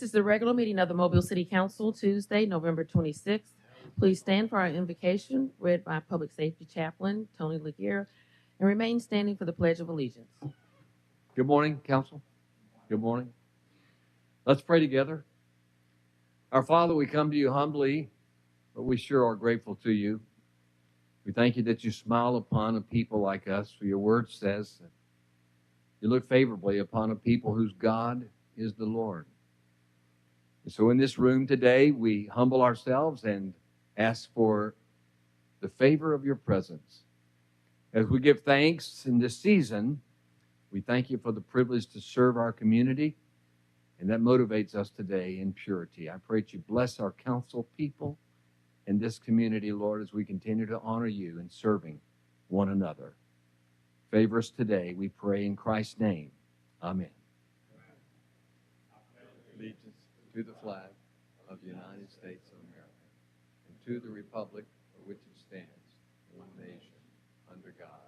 This is the regular meeting of the Mobile City Council, Tuesday, November 26th. Please stand for our invocation, read by Public Safety Chaplain Tony Laguerre, and remain standing for the Pledge of Allegiance. Good morning, Council. Good morning. Let's pray together. Our Father, we come to you humbly, but we sure are grateful to you. We thank you that you smile upon a people like us, for your word says that you look favorably upon a people whose God is the Lord. And so in this room today, we humble ourselves and ask for the favor of your presence. As we give thanks in this season, we thank you for the privilege to serve our community, and that motivates us today in purity. I pray that you bless our council people and this community, Lord, as we continue to honor you in serving one another. Favor us today, we pray in Christ's name. Amen. Allegiance to the flag of the United States of America and to the republic for which it stands, one nation, under God,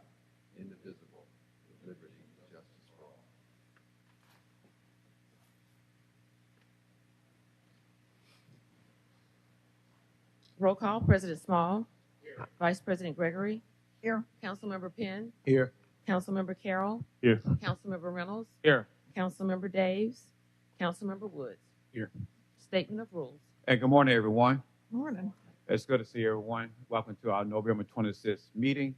indivisible, with liberty and justice for all. Roll call, President Small. Here. Vice President Gregory. Here. Councilmember Penn. Here. Councilmember Carroll. Here. Councilmember Reynolds. Here. Councilmember Daves. Councilmember Woods. Here. Statement of rules. Hey, good morning, everyone. Morning. It's good to see everyone. Welcome to our November 26th meeting,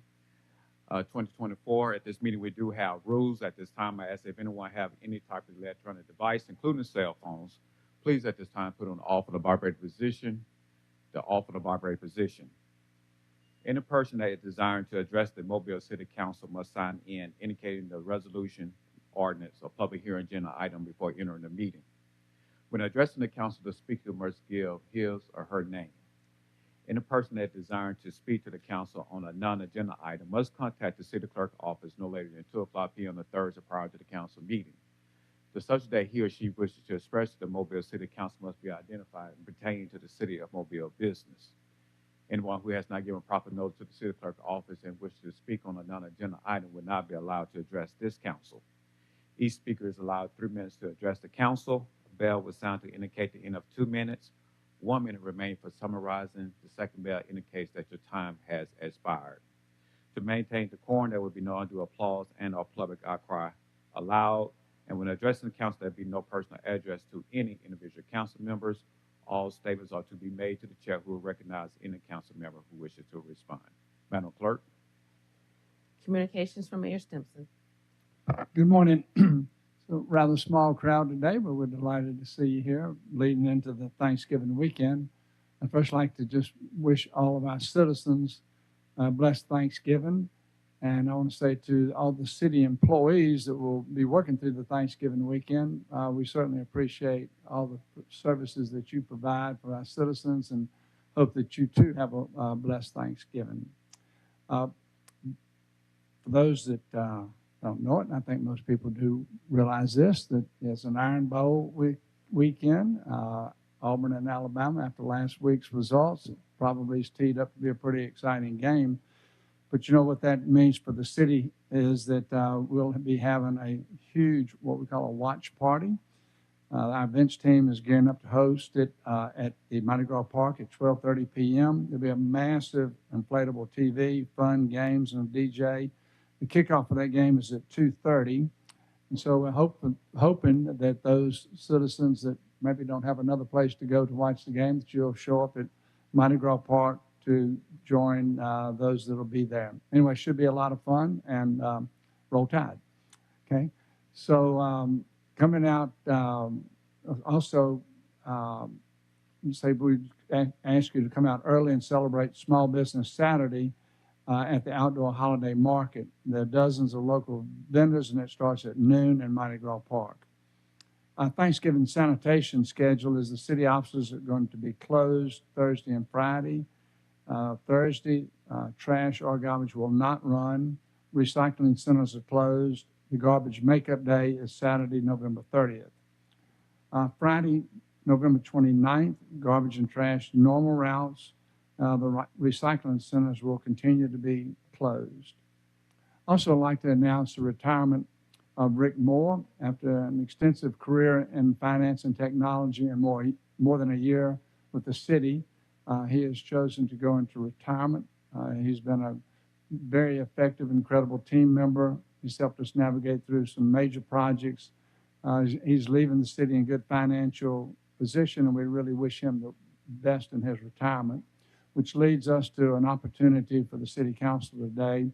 2024. At this meeting, we do have rules. At this time, I ask if anyone have any type of electronic device, including cell phones, please at this time put on the off of the vibrator position, Any person that is desiring to address the Mobile City Council must sign in indicating the resolution, ordinance, or public hearing agenda item before entering the meeting. When addressing the council, the speaker must give his or her name. Any person that desiring to speak to the council on a non-agenda item must contact the city clerk office no later than 2:00 p.m. the Thursday prior to the council meeting. The subject that he or she wishes to express to the Mobile City Council must be identified and pertaining to the city of Mobile business. Anyone who has not given proper notice to the city clerk office and wishes to speak on a non-agenda item will not be allowed to address this council. Each speaker is allowed 3 minutes to address the council. A bell will sound to indicate the end of 2 minutes. 1 minute remains for summarizing. The second bell indicates that your time has expired. To maintain decorum, there will be no undue applause and or public outcry allowed. And when addressing the council, there will be no personal address to any individual council members. All statements are to be made to the chair, who will recognize any council member who wishes to respond. Madam Clerk. Communications from Mayor Stimson. Good morning. So rather small crowd today, but we're delighted to see you here leading into the Thanksgiving weekend. I'd first like to just wish all of our citizens a blessed Thanksgiving. And I want to say to all the city employees that will be working through the Thanksgiving weekend, we certainly appreciate all the services that you provide for our citizens and hope that you too have a blessed Thanksgiving. For those that don't know it, and I think most people do realize this, that it's an Iron Bowl weekend. Auburn and Alabama, after last week's results, it probably is teed up to be a pretty exciting game. But you know what that means for the city is that we'll be having a huge, what we call a watch party. Our events team is gearing up to host it at the Mardi Gras Park at 12:30 p.m. There'll be a massive inflatable TV, fun games, and a DJ. The kickoff of that game is at 2:30. And so we're hoping that those citizens that maybe don't have another place to go to watch the game, that you'll show up at Mardi Gras Park to join those that will be there. Anyway, it should be a lot of fun, and roll tide. Okay? So coming out, also, say we ask you to come out early and celebrate Small Business Saturday at the Outdoor Holiday Market. There are dozens of local vendors, and it starts at noon in Mardi Gras Park. Thanksgiving sanitation schedule is the city offices are going to be closed Thursday and Friday. Thursday, trash or garbage will not run. Recycling centers are closed. The garbage makeup day is Saturday, November 30th. Friday, November 29th, garbage and trash normal routes. The recycling centers will continue to be closed. Also, I'd like to announce the retirement of Rick Moore. After an extensive career in finance and technology and more than a year with the city, he has chosen to go into retirement. He's been a very effective, incredible team member. He's helped us navigate through some major projects. He's leaving the city in good financial position, and we really wish him the best in his retirement, which leads us to an opportunity for the City Council today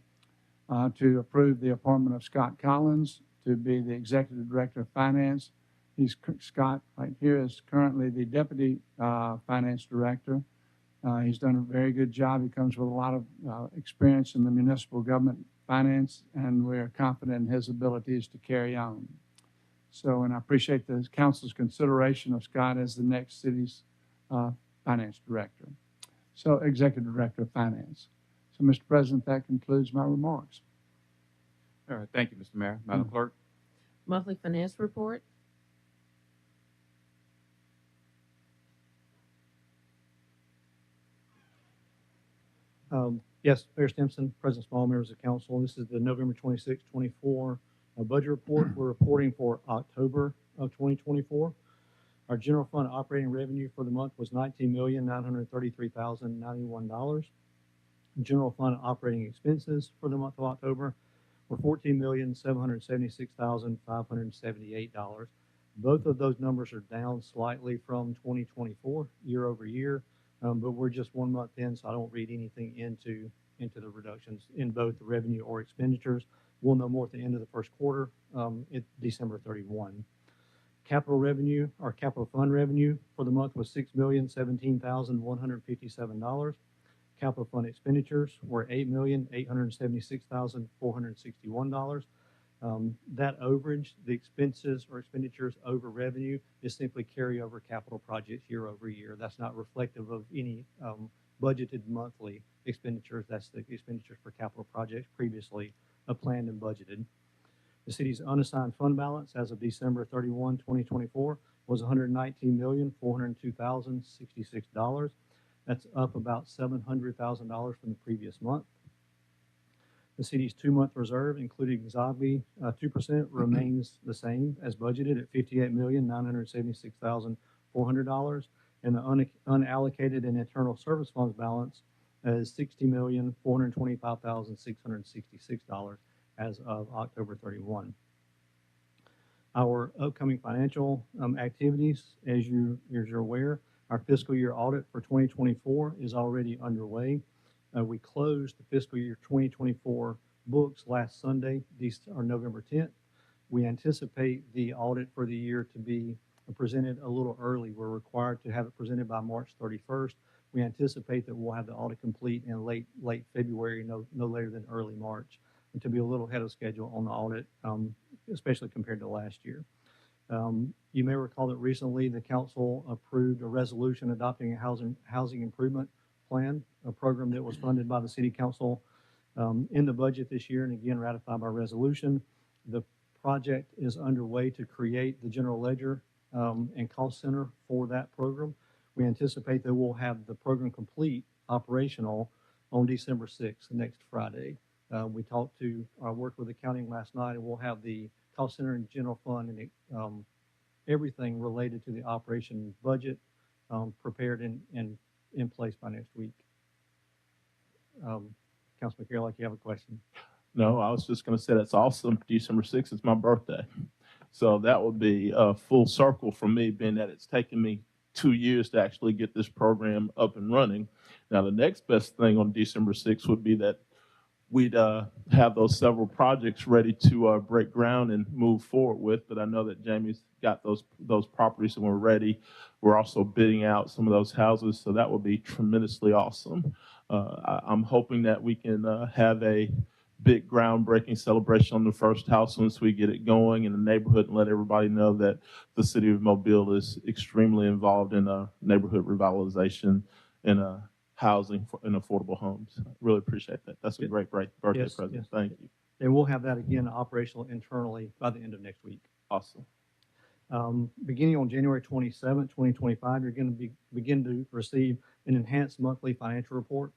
to approve the appointment of Scott Collins to be the Executive Director of Finance. Scott, right here, is currently the Deputy Finance Director. He's done a very good job. He comes with a lot of experience in the municipal government finance, and we're confident in his abilities to carry on. So, and I appreciate the council's consideration of Scott as the next city's finance director. So, Executive Director of Finance. So, Mr. President, that concludes my remarks. All right, thank you, Mr. Mayor. Madam Clerk? Monthly finance report. Yes, Mayor Stimson, President Small, members of council. This is the November 26, 24 budget report. We're reporting for October of 2024. Our general fund operating revenue for the month was $19,933,091. General fund operating expenses for the month of October were $14,776,578. Both of those numbers are down slightly from 2024 year over year. But we're just 1 month in, so I don't read anything into the reductions in both the revenue or expenditures. We'll know more at the end of the first quarter, at December 31. Capital revenue, our capital fund revenue for the month was $6,017,157. Capital fund expenditures were $8,876,461. That overage, the expenses or expenditures over revenue, is simply carryover capital projects year over year. That's not reflective of any budgeted monthly expenditures. That's the expenditures for capital projects previously planned and budgeted. The city's unassigned fund balance as of December 31, 2024 was $119,402,066. That's up about $700,000 from the previous month. The city's 2-month reserve, including XOBI 2%, remains the same as budgeted at $58,976,400, and the unallocated and internal service funds balance is $60,425,666 as of October 31. Our upcoming financial activities, as you're aware, our fiscal year audit for 2024 is already underway. We closed the fiscal year 2024 books last Sunday, November 10th. We anticipate the audit for the year to be presented a little early. We're required to have it presented by March 31st. We anticipate that we'll have the audit complete in late February, no later than early March, and to be a little ahead of schedule on the audit, especially compared to last year. You may recall that recently the council approved a resolution adopting a housing improvement plan, a program that was funded by the city council in the budget this year, and again ratified by resolution. The project is underway to create the general ledger and cost center for that program. We anticipate that we'll have the program complete operational on December 6th, next Friday. We worked with accounting last night, and we'll have the cost center and general fund and everything related to the operation budget prepared and in place by next week. Councilman Carroll, like you have a question? No, I was just going to say that's awesome. December 6th is my birthday. So that would be a full circle for me, being that it's taken me 2 years to actually get this program up and running. Now, the next best thing on December 6th would be that we'd have those several projects ready to break ground and move forward with. But I know that Jamie's got those properties and we're ready. We're also bidding out some of those houses, so that would be tremendously awesome. I'm hoping that we can have a big groundbreaking celebration on the first house once we get it going in the neighborhood, and let everybody know that the city of Mobile is extremely involved in neighborhood revitalization and housing and affordable homes. I really appreciate that. That's a great birthday present. Yes. Thank you. And we'll have that again operational internally by the end of next week. Awesome. Beginning on January 27, 2025, you're going to begin to receive an enhanced monthly financial report.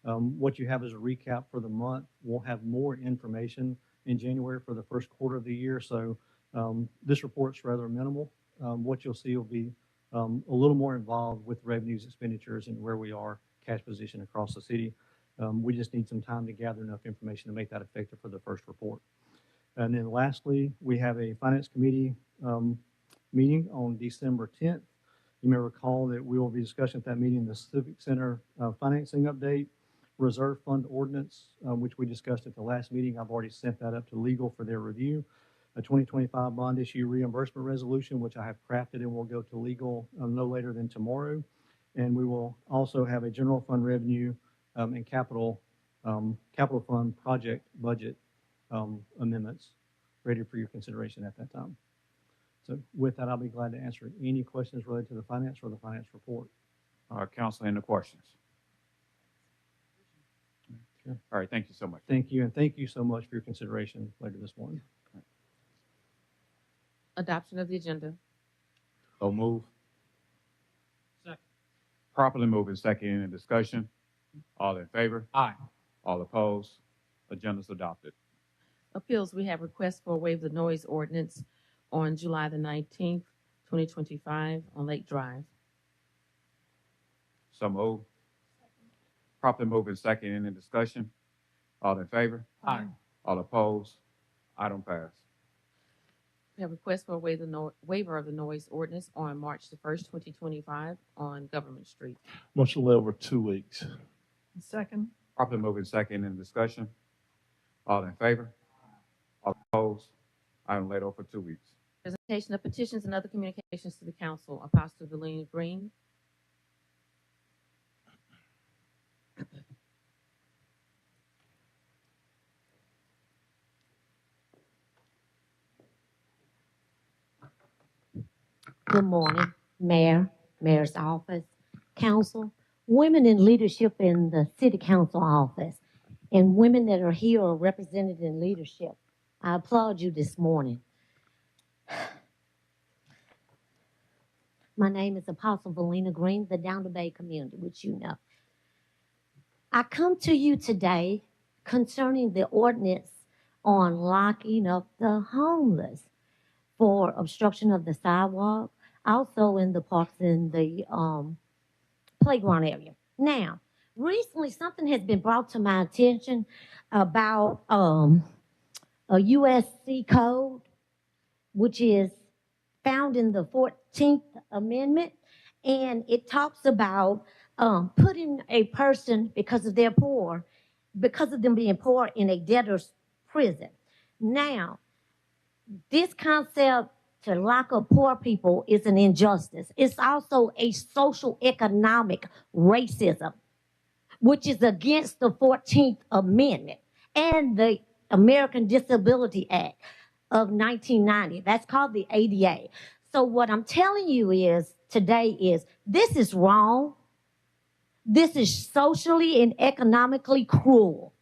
What you have is a recap for the month. We'll have more information in January for the first quarter of the year. So this report's rather minimal. What you'll see will be a little more involved with revenues, expenditures, and where we are, cash position across the city. We just need some time to gather enough information to make that effective for the first report. And then lastly, we have a Finance Committee meeting on December 10th. You may recall that we will be discussing at that meeting the Civic Center financing update, reserve fund ordinance, which we discussed at the last meeting. I've already sent that up to legal for their review. A 2025 bond issue reimbursement resolution, which I have crafted and will go to legal no later than tomorrow. And we will also have a general fund revenue and capital fund project budget amendments ready for your consideration at that time. So with that, I'll be glad to answer any questions related to the finance or the finance report. Council, any questions? Sure. All right, thank you so much. Thank you, and thank you so much for your consideration later this morning. Adoption of the agenda. So move. Properly moved and second. Any discussion? All in favor? Aye. All opposed? Agenda's adopted. Appeals, we have requests for waive the noise ordinance on July the 19th, 2025 on Lake Drive. So moved. Properly moved and second. Any discussion? All in favor? Aye. All opposed? Item pass. We have requests for waiver of the noise ordinance on March the 1st, 2025 on Government Street. Motion to lay over 2 weeks. Second. Properly moved and second. Any discussion? All in favor? All opposed? Item laid over 2 weeks. Presentation of petitions and other communications to the council. Apostle Valina Green. Good morning, Mayor, Mayor's office, council, women in leadership in the city council office, and women that are here or represented in leadership. I applaud you this morning. My name is Apostle Valina Green, the Down the Bay community, which you know. I come to you today concerning the ordinance on locking up the homeless for obstruction of the sidewalk, also in the parks and the playground area. Now, recently something has been brought to my attention about a USC code, which is found in the 14th Amendment, and it talks about putting a person, because of them being poor, in a debtor's prison. Now, this concept to lock up poor people is an injustice. It's also a social economic racism, which is against the 14th Amendment and the American Disability Act of 1990. That's called the ADA. So what I'm telling you is today is this is wrong. This is socially and economically cruel.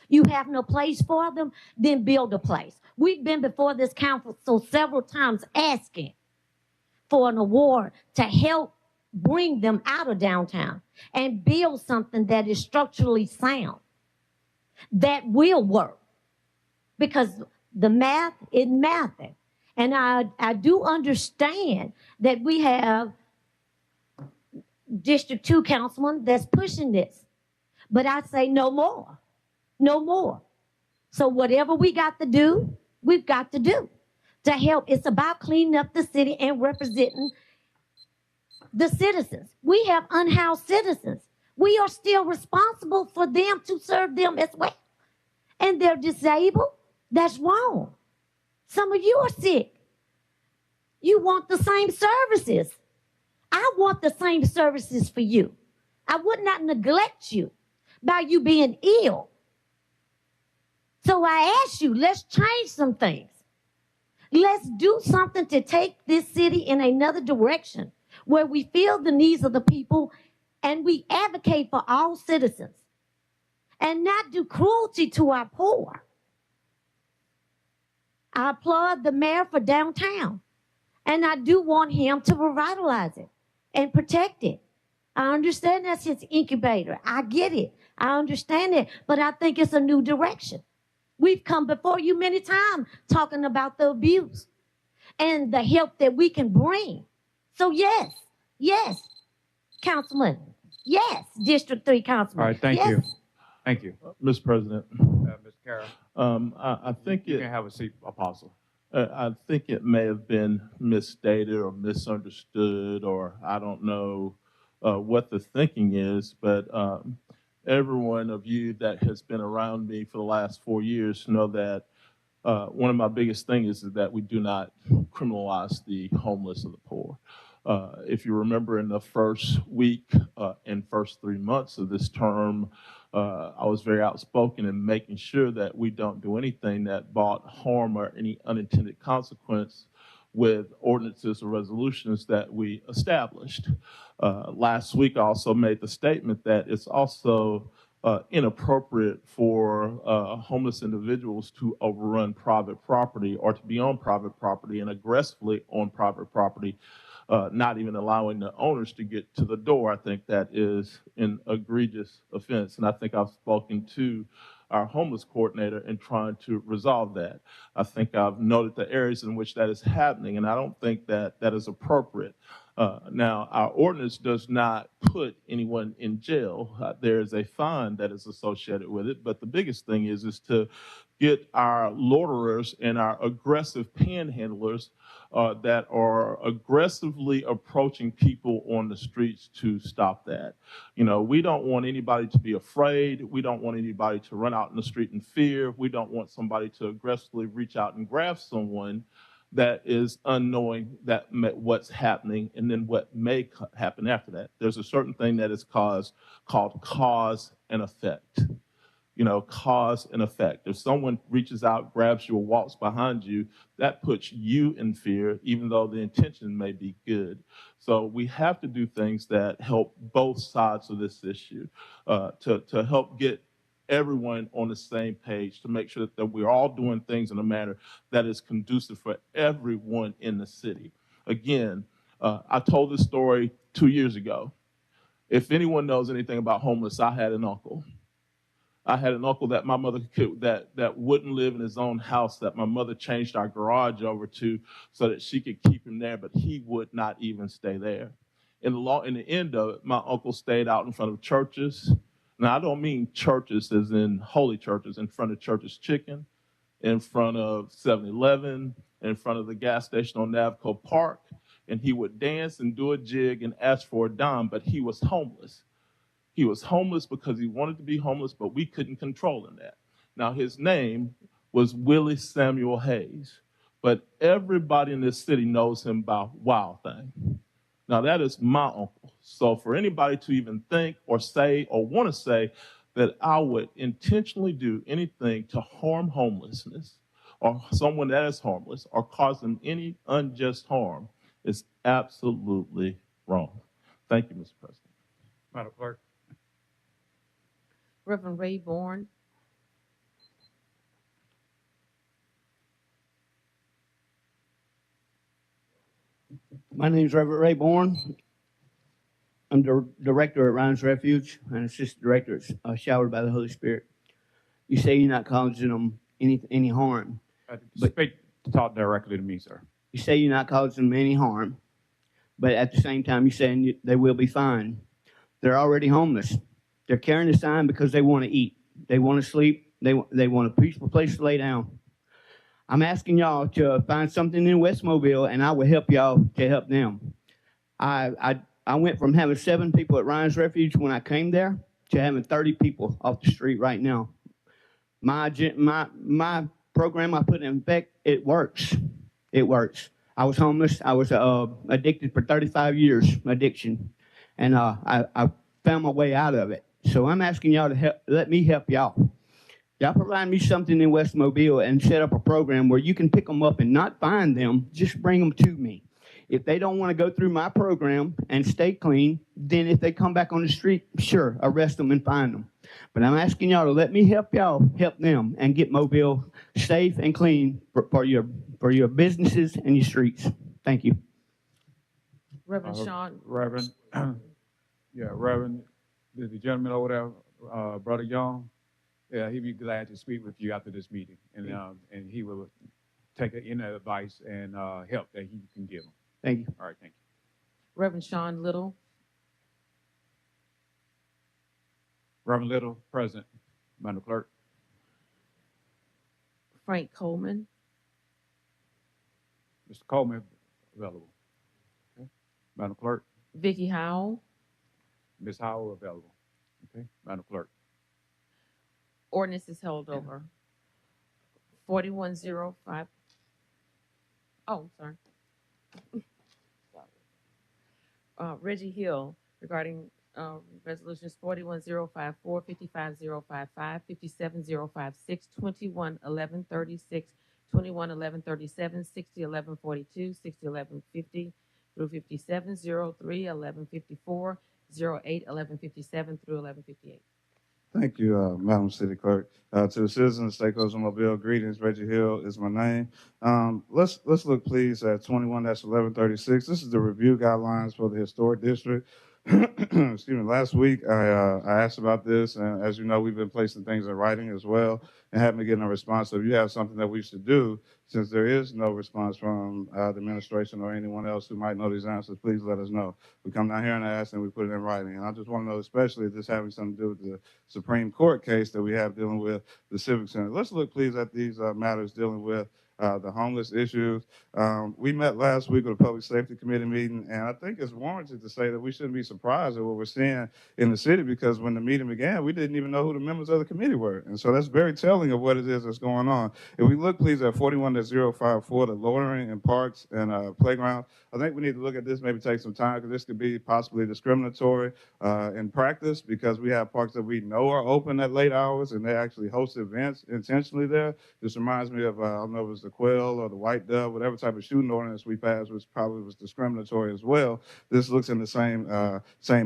You have no place for them, then build a place. We've been before this council several times asking for an award to help bring them out of downtown and build something that is structurally sound, that will work. Because the math is mathing. And I do understand that we have District 2 councilman that's pushing this. But I say no more. No more. So whatever we got to do, we've got to do to help. It's about cleaning up the city and representing the citizens. We have unhoused citizens. We are still responsible for them to serve them as well. And they're disabled. That's wrong. Some of you are sick. You want the same services. I want the same services for you. I would not neglect you by you being ill. So I ask you, let's change some things. Let's do something to take this city in another direction where we feel the needs of the people and we advocate for all citizens and not do cruelty to our poor. I applaud the mayor for downtown, and I do want him to revitalize it and protect it. I understand that's his incubator. I get it. I understand it, but I think it's a new direction. We've come before you many times talking about the abuse and the help that we can bring. So yes, Councilman. Yes, District 3 Councilman. All right, thank yes. you. Thank you. Mr. President, Mr. Carroll, I think you it. can have a seat, Apostle. I think it may have been misstated or misunderstood, or I don't know what the thinking is, but every one of you that has been around me for the last 4 years know that one of my biggest things is that we do not criminalize the homeless or the poor. If you remember in the first week and first 3 months of this term, I was very outspoken in making sure that we don't do anything that brought harm or any unintended consequence with ordinances or resolutions that we established. Last week, I also made the statement that it's also inappropriate for homeless individuals to overrun private property or to be on private property and aggressively on private property, not even allowing the owners to get to the door. I think that is an egregious offense. And I think I've spoken to our homeless coordinator in trying to resolve that. I think I've noted the areas in which that is happening, and I don't think that that is appropriate. Now, our ordinance does not put anyone in jail. There is a fine that is associated with it, but the biggest thing is to get our loiterers and our aggressive panhandlers that are aggressively approaching people on the streets to stop that. You know, we don't want anybody to be afraid. We don't want anybody to run out in the street in fear. We don't want somebody to aggressively reach out and grab someone that is unknowing that what's happening and then what may happen after that. There's a certain thing that is called cause and effect. You know, cause and effect. If someone reaches out, grabs you, or walks behind you, that puts you in fear, even though the intention may be good. So we have to do things that help both sides of this issue to help get everyone on the same page, to make sure that we're all doing things in a manner that is conducive for everyone in the city. Again, I told this story 2 years ago. If anyone knows anything about homeless, I had an uncle. I had an uncle that my mother that wouldn't live in his own house, that my mother changed our garage over to so that she could keep him there, but he would not in the end of it, my uncle stayed out in front of churches. Now, I don't mean churches as in holy churches, in front of Church's Chicken, in front of 7-Eleven, in front of the gas station on Navco Park, and he would dance and do a jig and ask for a dime, but he was homeless. He was homeless because he wanted to be homeless, but we couldn't control him that. Now, his name was Willie Samuel Hayes, but everybody in this city knows him by Wild Thing. Now, that is my uncle. So for anybody to even think or say or want to say that I would intentionally do anything to harm homelessness or someone that is homeless or cause them any unjust harm is absolutely wrong. Thank you, Mr. President. Madam Clerk. Reverend Ray Bourne. My name is Reverend Ray Bourne. I'm the director at Ryan's Refuge and assistant director at Showered by the Holy Spirit. You say you're not causing them any harm. Talk directly to me, sir. You say you're not causing them any harm, but at the same time, you're saying they will be fine. They're already homeless. They're carrying the sign because they want to eat. They want to sleep. They want a peaceful place to lay down. I'm asking y'all to find something in West Mobile, and I will help y'all to help them. I went from having 7 people at Ryan's Refuge when I came there to having 30 people off the street right now. My program I put in effect, it works. It works. I was homeless. I was addicted for 35 years, addiction, and I found my way out of it. So I'm asking y'all to let me help y'all. Y'all provide me something in West Mobile and set up a program where you can pick them up and not find them, just bring them to me. If they don't want to go through my program and stay clean, then if they come back on the street, sure, arrest them and find them. But I'm asking y'all to let me help y'all help them and get Mobile safe and clean for your businesses and your streets. Thank you. Reverend Sean. Reverend, Reverend, the gentleman over there, Brother Young, Yeah, he'd be glad to speak with you after this meeting, and he will take any advice and help that he can give him. Thank you. All right, thank you. Reverend Sean Little, Reverend Little, present. Madam Clerk. Frank Coleman, Mr. Coleman, available. Okay. Madam Clerk. Vicky Howell, Ms. Howell, available. Okay. Madam Clerk. ordinance is held over. 4105. Oh, sorry. Reggie Hill regarding resolutions 41054, 55055, 57056, 211136, 211137, 601142, 601150 through 57, 03, 1154, 08, 1157 through 1158. Thank you, Madam City Clerk. To the citizens, stakeholders of Mobile, greetings. Reggie Hill is my name. Let's look, please, at 21-1136. This is the review guidelines for the historic district. Excuse me. Last week, I asked about this, and as you know, we've been placing things in writing as well, and haven't been getting a response. So if you have something that we should do, since there is no response from the administration or anyone else who might know these answers, please let us know. We come down here and ask, and we put it in writing. And I just want to know, especially if this having something to do with the Supreme Court case that we have dealing with the Civic Center. Let's look, please, at these matters dealing with the homeless issues. We met last week with a public safety committee meeting, and I think it's warranted to say that we shouldn't be surprised at what we're seeing in the city, because when the meeting began, we didn't even know who the members of the committee were. And so that's very telling of what it is that's going on. If we look, please, at 41-054, the loitering in parks and playgrounds, I think we need to look at this, maybe take some time, because this could be possibly discriminatory in practice, because we have parks that we know are open at late hours, and they actually host events intentionally there. This reminds me of, I don't know if it was the Quail or the White Dove, whatever type of shooting ordinance we passed, which probably was discriminatory as well. This looks in the same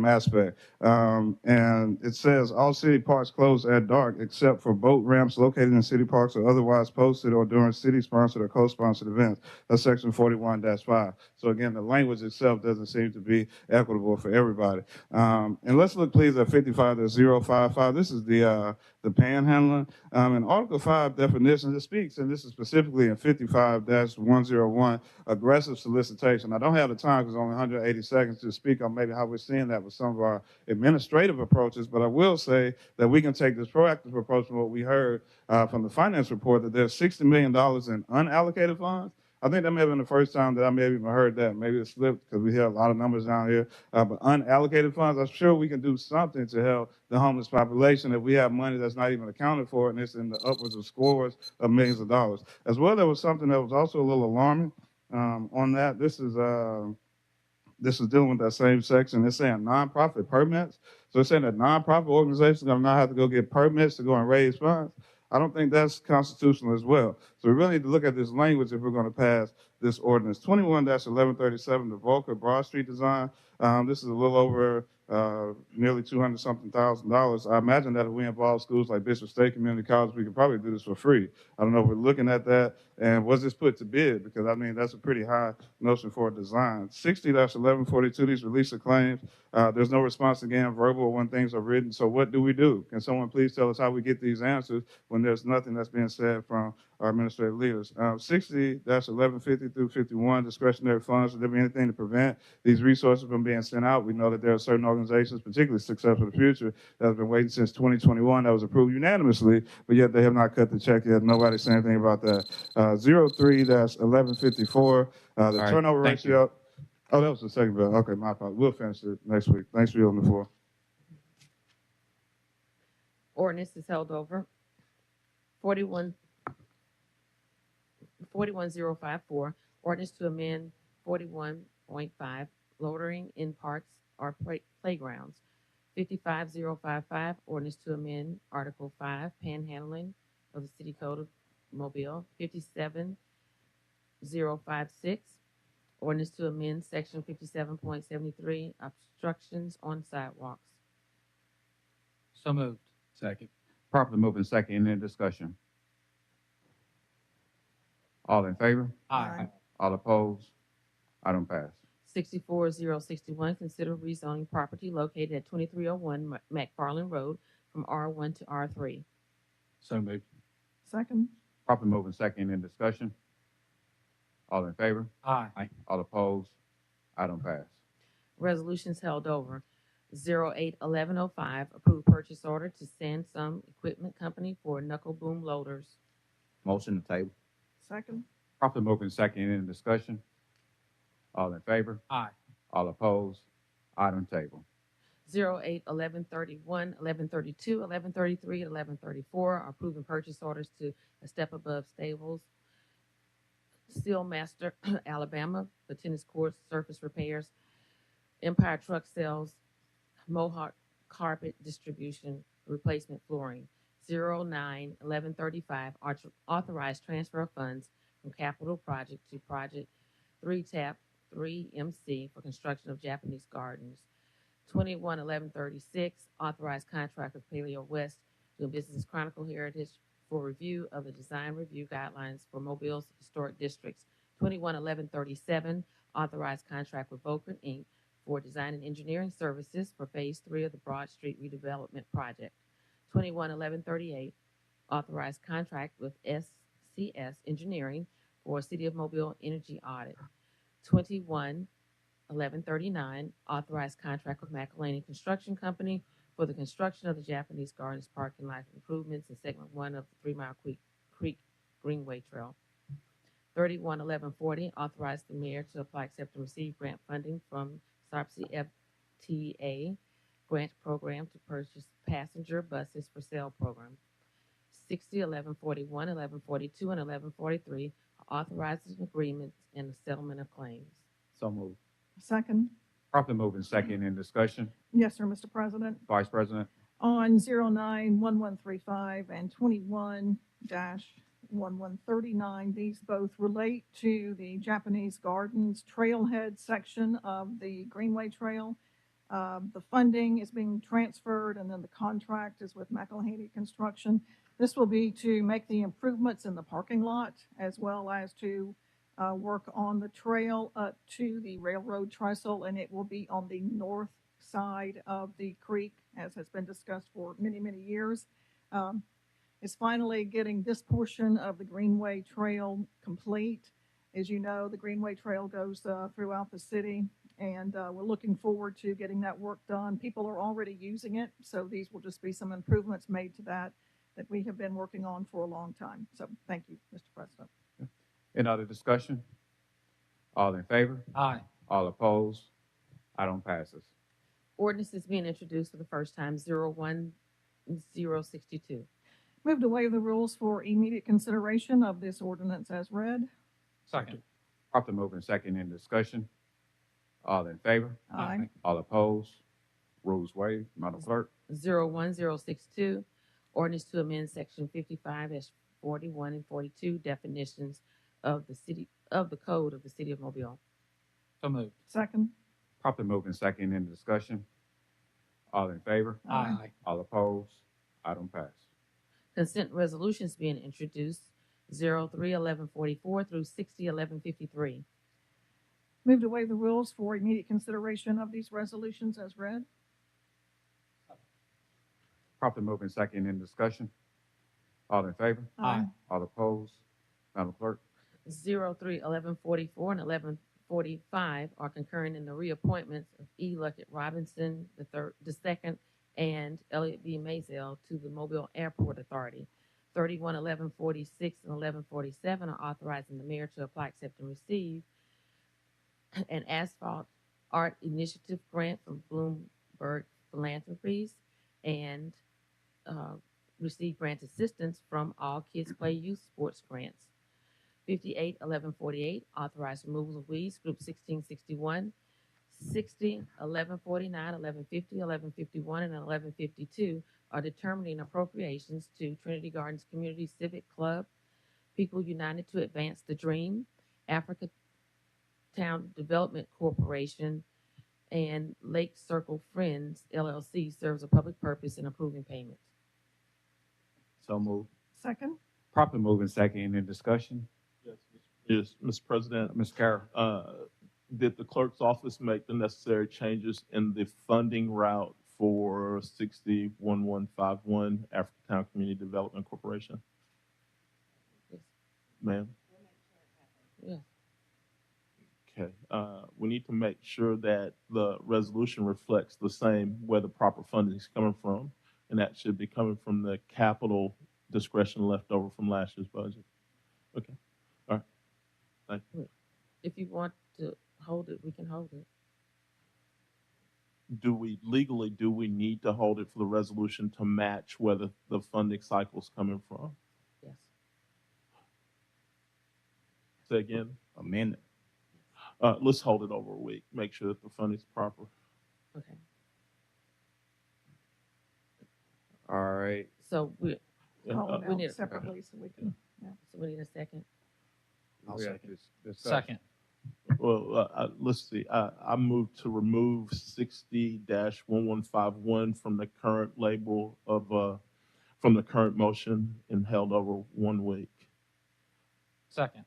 aspect. And it says all city parks close at dark except for boat ramps located in city parks or otherwise posted or during city-sponsored or co-sponsored events. That's section 41-5. So again, the language itself doesn't seem to be equitable for everybody. And let's look, please, at 55-055. This is the panhandling. In Article 5 definitions, it speaks, and this is specifically in 55-101, aggressive solicitation. I don't have the time because only 180 seconds to speak on maybe how we're seeing that with some of our administrative approaches, but I will say that we can take this proactive approach from what we heard from the finance report, that there's $60 million in unallocated funds. I think that may have been the first time that I may have even heard that. Maybe it slipped because we hear a lot of numbers down here. But unallocated funds, I'm sure we can do something to help the homeless population if we have money that's not even accounted for, and it's in the upwards of scores of millions of dollars. As well, there was something that was also a little alarming on that. This is dealing with that same section. It's saying nonprofit permits. So it's saying that nonprofit organizations are going to not have to go get permits to go and raise funds. I don't think that's constitutional as well. So we really need to look at this language if we're going to pass this ordinance. 21-1137, the Volker Broad Street design. This is a little over nearly $200-something thousand. I imagine that if we involve schools like Bishop State Community College, we could probably do this for free. I don't know if we're looking at that. And was this put to bid? Because, I mean, that's a pretty high notion for a design. 60-1142, these release of claims. There's no response, again, verbal when things are written. So what do we do? Can someone please tell us how we get these answers when there's nothing that's being said from our administrative leaders? 60-1150 through 51, discretionary funds. Would there be anything to prevent these resources from being sent out? We know that there are certain organizations, particularly Success for the Future, that have been waiting since 2021. That was approved unanimously, but yet they have not cut the check yet. Nobody said anything about that. 03-1154, the right, turnover thank you. ratio. Oh, that was the second bill. Okay, my apologies. We'll finish it next week. Thanks for yielding the floor. Ordinance is held over. 41054, ordinance to amend 41.5, loitering in parks or playgrounds. 55055, ordinance to amend Article 5, panhandling of the City Code of Mobile. 57056, ordinance to amend Section 57.73, obstructions on sidewalks. So moved. Second. Properly moving second. Any discussion? All in favor? Aye. All opposed? Item pass. 64061, consider rezoning property located at 2301 McFarland Road from R1 to R3. So moved. Second. Properly moving second in discussion. All in favor? Aye. All opposed? Item pass. Resolutions held over. 08-1105, approved purchase order to Sansum Equipment Company for knuckle boom loaders. Motion to table. Second. Properly moving second in discussion. All in favor? Aye. All opposed? Item table. 08-1131, 1132, 1133, and 1134 are approving purchase orders to A Step Above Stables, Steelmaster, Alabama, for tennis courts, surface repairs, Empire Truck Sales, Mohawk Carpet Distribution, replacement flooring. 09-1135, authorized transfer of funds from capital project to project 3TAP 3MC for construction of Japanese gardens. 21-1136, authorized contract with Paleo West doing business as Chronicle Heritage for review of the design review guidelines for Mobile's historic districts. 21-1137, authorized contract with Volker Inc. for design and engineering services for Phase 3 of the Broad Street redevelopment project. 21-1138, authorized contract with SCS Engineering for City of Mobile energy audit. 21-1139, authorized contract with McElhaney Construction Company for the construction of the Japanese Gardens parking lot improvements in segment 1 of the 3 Mile Creek Greenway Trail. 31-1140, authorized the mayor to apply, accept, and receive grant funding from SARPC FTA grant program to purchase passenger buses for sale program. 60-1141, 1142, and 1143 authorizing agreements and the settlement of claims. So moved. Second. Properly moving second in discussion. Yes, sir, Mr. President. Vice President. On 09-1135 and 21-1139, these both relate to the Japanese Gardens trailhead section of the Greenway Trail. The funding is being transferred, and then the contract is with McElhaney Construction. This will be to make the improvements in the parking lot, as well as to work on the trail up to the railroad trestle, and it will be on the north side of the creek, as has been discussed for many, many years. Is finally getting this portion of the Greenway Trail complete. As you know, the Greenway Trail goes throughout the city, and we're looking forward to getting that work done. People are already using it, so these will just be some improvements made to that we have been working on for a long time. So thank you, Mr. President. Any other discussion? All in favor? Aye. All opposed? Item passes. Ordinance is being introduced for the first time, 01062. Move to waive the rules for immediate consideration of this ordinance as read. Second. Properly moving second in discussion. All in favor? Aye. All opposed? Rules waived. Madam Clerk. 01062, ordinance to amend section 55-41 and 42 definitions of the code of the city of Mobile. So moved. Second. Properly moving second in discussion. All in favor? Aye. All opposed? Item pass. Consent resolutions being introduced, 03-1144 through 60-1153. Move to waive the rules for immediate consideration of these resolutions as read. Properly moving second in discussion. All in favor? Aye. All opposed? Madam Clerk. 03-1144 and 1145 are concurring in the reappointments of E. Luckett Robinson the second and Elliot B. Maisel to the Mobile Airport Authority. 31-1146 and 1147 are authorizing the mayor to apply, accept, and receive an asphalt art initiative grant from Bloomberg Philanthropies and receive grant assistance from All Kids Play Youth Sports Grants. 58-1148, authorized removal of weeds, group 1661. 60, 1149, 1150, 1151, and 1152 are determining appropriations to Trinity Gardens Community Civic Club, People United to Advance the Dream, Africa Town Development Corporation, and Lake Circle Friends, LLC, serves a public purpose in approving payments. So moved. Second. Properly moving second in discussion. Yes, Mr. President. Ms. Carroll. Did the clerk's office make the necessary changes in the funding route for 601151 Africatown Community Development Corporation? Yes. Ma'am? Yes. Okay. We need to make sure that the resolution reflects the same where the proper funding is coming from, and that should be coming from the capital discretion left over from last year's budget. Okay. All right. Thank you. If you want to hold it, we can hold it. Do we need to hold it for the resolution to match where the funding cycle is coming from? Yes. Say again. Amendment. Let's hold it over a week. Make sure that the funding's proper. Okay. All right. So we Call it we need out a- separately so we can, yeah. so we need a second. We have this Second. Well, let's see. I move to remove 60-1151 from the current label of from the current motion and held over 1 week. Second.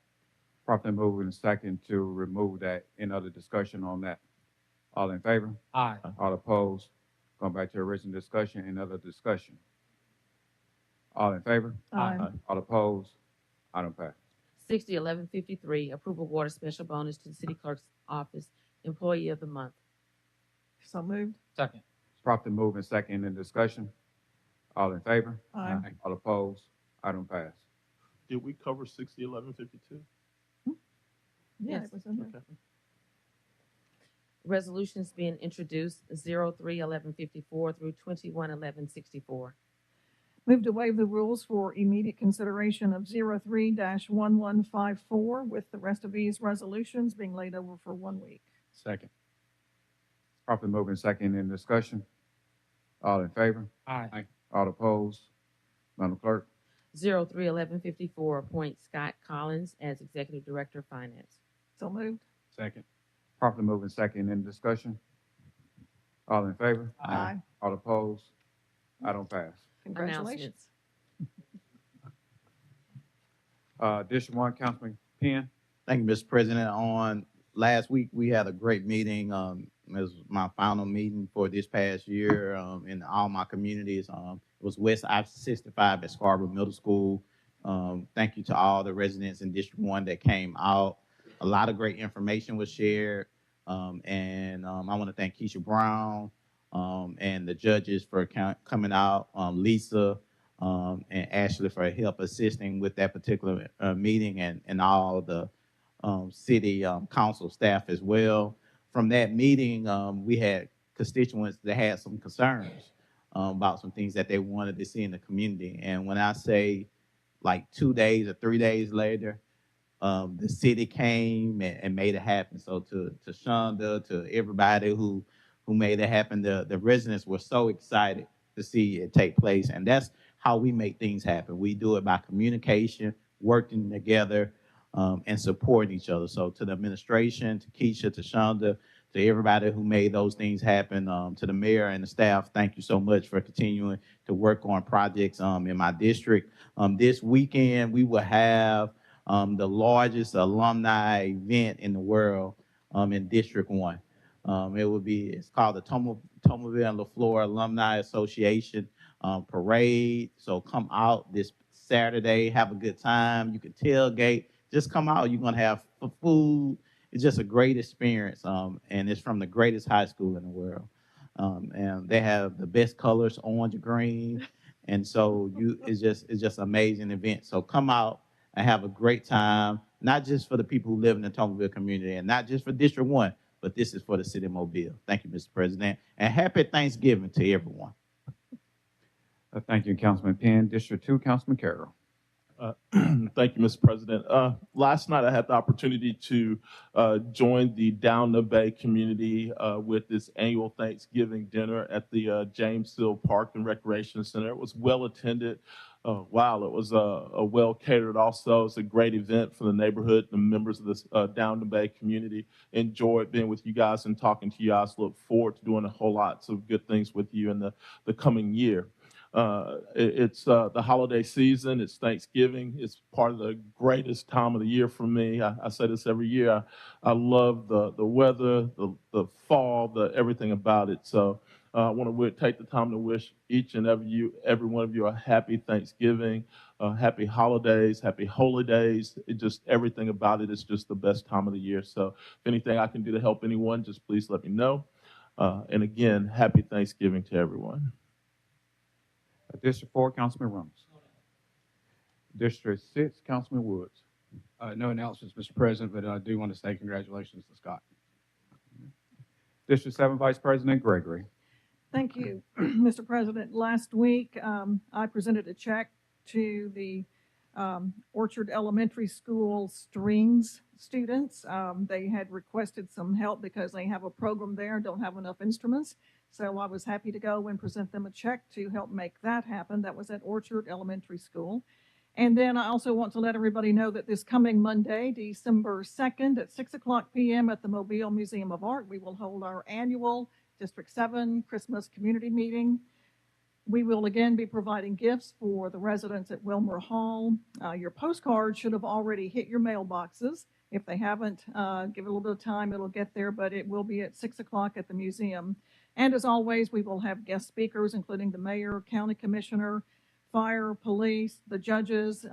Properly moved and second to remove that. Any other discussion on that? All in favor? Aye. All opposed? Going back to the original discussion. Any other discussion? All in favor? Aye. All opposed? Item pass. 601153, approval water special bonus to the city clerk's office, employee of the month. So moved. Second. Properly moved and second in discussion. All in favor? Aye. All opposed? Item pass. Did we cover 60-1152? Yeah, Yes. it was in there. Okay. Resolutions being introduced 031154 through 211164. Move to waive the rules for immediate consideration of 03-1154 with the rest of these resolutions being laid over for 1 week. Second. Properly moved and second in discussion. All in favor? Aye. All opposed? Madam Clerk. 031154, appoint Scott Collins as Executive Director of Finance. So moved. Second. Properly moved and second in discussion. All in favor? Aye. All opposed? Item pass. Congratulations. District 1, Councilman Penn. Thank you, Mr. President. On last week, we had a great meeting. It was my final meeting for this past year in all my communities. It was West I-65 at Scarborough Middle School. Thank you to all the residents in District 1 that came out. A lot of great information was shared. And I want to thank Keisha Brown and the judges for coming out, Lisa and Ashley for help assisting with that particular meeting, and all the city council staff as well. From that meeting, we had constituents that had some concerns about some things that they wanted to see in the community. And when I say like 2 days or 3 days later, the city came and made it happen. So to Shonda, to everybody who made it happen, the residents were so excited to see it take place. And that's how we make things happen. We do it by communication, working together, and supporting each other. So to the administration, to Keisha, to Shonda, to everybody who made those things happen, to the mayor and the staff, thank you so much for continuing to work on projects in my district. This weekend, we will have the largest alumni event in the world in District 1. It's called the Tomoville and LaFleur Alumni Association Parade. So come out this Saturday, have a good time. You can tailgate. Just come out. You're going to have food. It's just a great experience. And it's from the greatest high school in the world. And they have the best colors, orange and green. And so it's just an amazing event. So come out and have a great time, not just for the people who live in the Tomoville community and not just for District 1, but this is for the city of Mobile. Thank you, Mr. President, and happy Thanksgiving to everyone. Thank you, Councilman Penn. District 2, Councilman Carroll. Thank you, Mr. President. Last night, I had the opportunity to join the Down the Bay community with this annual Thanksgiving dinner at the James Hill Park and Recreation Center. It was well attended. Wow, it was a well catered also. It's a great event for the neighborhood. The members of this Down the Bay community enjoyed being with you guys and talking to you guys. Look forward to doing a whole lot of good things with you in the coming year. It's the holiday season. It's Thanksgiving. It's part of the greatest time of the year for me. I say this every year. I love the weather, the fall, everything about it. So I want to take the time to wish each and every one of you a happy Thanksgiving, happy holidays, happy holy days. Just everything about it is just the best time of the year. So if anything I can do to help anyone, just please let me know. And again, happy Thanksgiving to everyone. District 4, Councilman Reynolds. District 6, Councilman Woods. No announcements, Mr. President, but I do want to say congratulations to Scott. District 7, Vice President Gregory. Thank you, Mr. President. Last week, I presented a check to the Orchard Elementary School strings students. They had requested some help because they have a program there and don't have enough instruments. So I was happy to go and present them a check to help make that happen. That was at Orchard Elementary School. And then I also want to let everybody know that this coming Monday, December 2nd at 6:00 p.m. at the Mobile Museum of Art, we will hold our annual District 7 Christmas community meeting. We will again be providing gifts for the residents at Wilmer Hall. Your postcards should have already hit your mailboxes. If they haven't, give it a little bit of time, it'll get there, but it will be at 6:00 at the museum. And as always, we will have guest speakers, including the mayor, county commissioner, fire, police, the judges,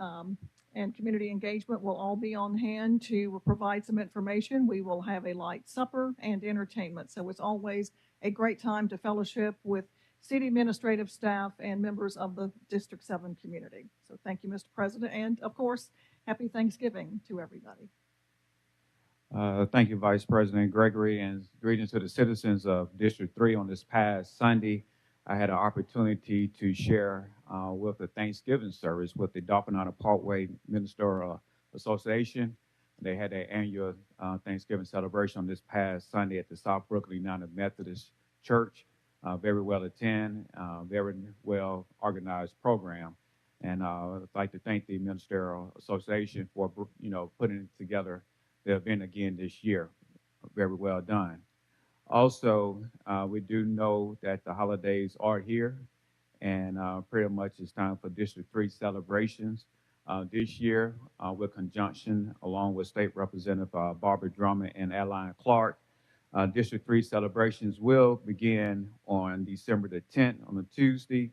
and community engagement will all be on hand to provide some information. We will have a light supper and entertainment. So it's always a great time to fellowship with city administrative staff and members of the District 7 community. So thank you, Mr. President. And of course, happy Thanksgiving to everybody. Thank you, Vice President Gregory, and greetings to the citizens of District 3 on this past Sunday. I had an opportunity to share with the Thanksgiving service with the Dauphin Parkway Ministerial Association. They had their annual Thanksgiving celebration on this past Sunday at the South Brooklyn United Methodist Church. Very well attended, very well organized program. And I'd like to thank the Ministerial Association for, putting together the event again this year. Very well done. Also, we do know that the holidays are here, and pretty much it's time for District 3 celebrations. This year, with conjunction along with State Representative Barbara Drummond and Adeline Clark, District 3 celebrations will begin on December the 10th on a Tuesday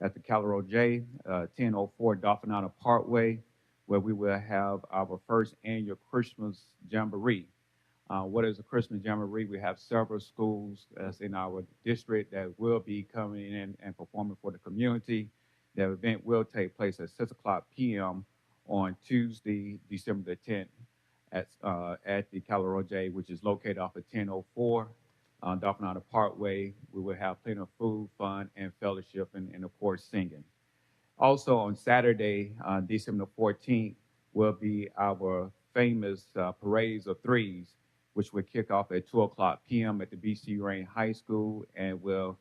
at the Calero J, 1004 Dauphin Parkway, where we will have our first annual Christmas Jamboree. What is a Christmas Jamboree? We have several schools in our district that will be coming in and performing for the community. The event will take place at 6:00 p.m. on Tuesday, December the 10th at the Calero J, which is located off of 1004 Dauphin Parkway. We will have plenty of food, fun, and fellowship, and of course, singing. Also on Saturday, December 14th, will be our famous Parades of Threes, which will kick off at 2:00 p.m. at the BC Rain High School and will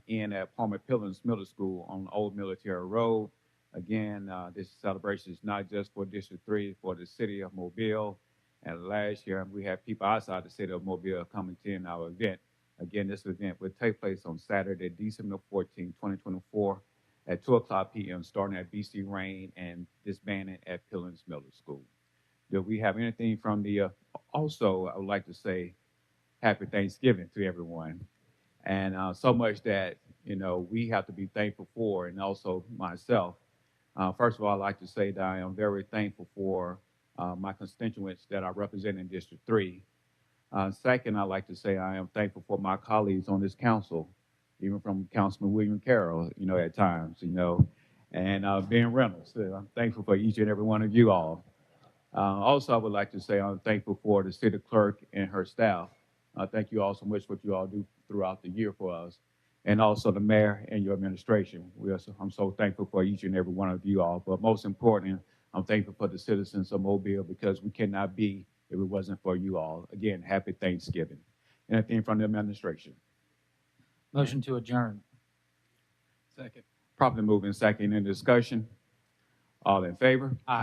end at Palmer Pillins Middle School on Old Military Road. Again, this celebration is not just for District 3, for the city of Mobile. And last year, we had people outside the city of Mobile coming to our event. Again, this event will take place on Saturday, December 14, 2024, at 2:00 p.m., starting at BC Rain and disbanding at Pillins Middle School. Do we have anything from the, also, I would like to say happy Thanksgiving to everyone. And so much that, we have to be thankful for, and also myself. First of all, I'd like to say that I am very thankful for my constituents that I represent in District 3. Second, I'd like to say I am thankful for my colleagues on this council, even from Councilman William Carroll, at times, and Ben Reynolds. I'm thankful for each and every one of you all. Also, I would like to say I'm thankful for the city clerk and her staff. Thank you all so much for what you all do throughout the year for us. And also the mayor and your administration. I'm so thankful for each and every one of you all. But most important, I'm thankful for the citizens of Mobile, because we cannot be if it wasn't for you all. Again, happy Thanksgiving. Anything from the administration? Motion to adjourn. Second. Properly moving second in discussion. All in favor? Aye.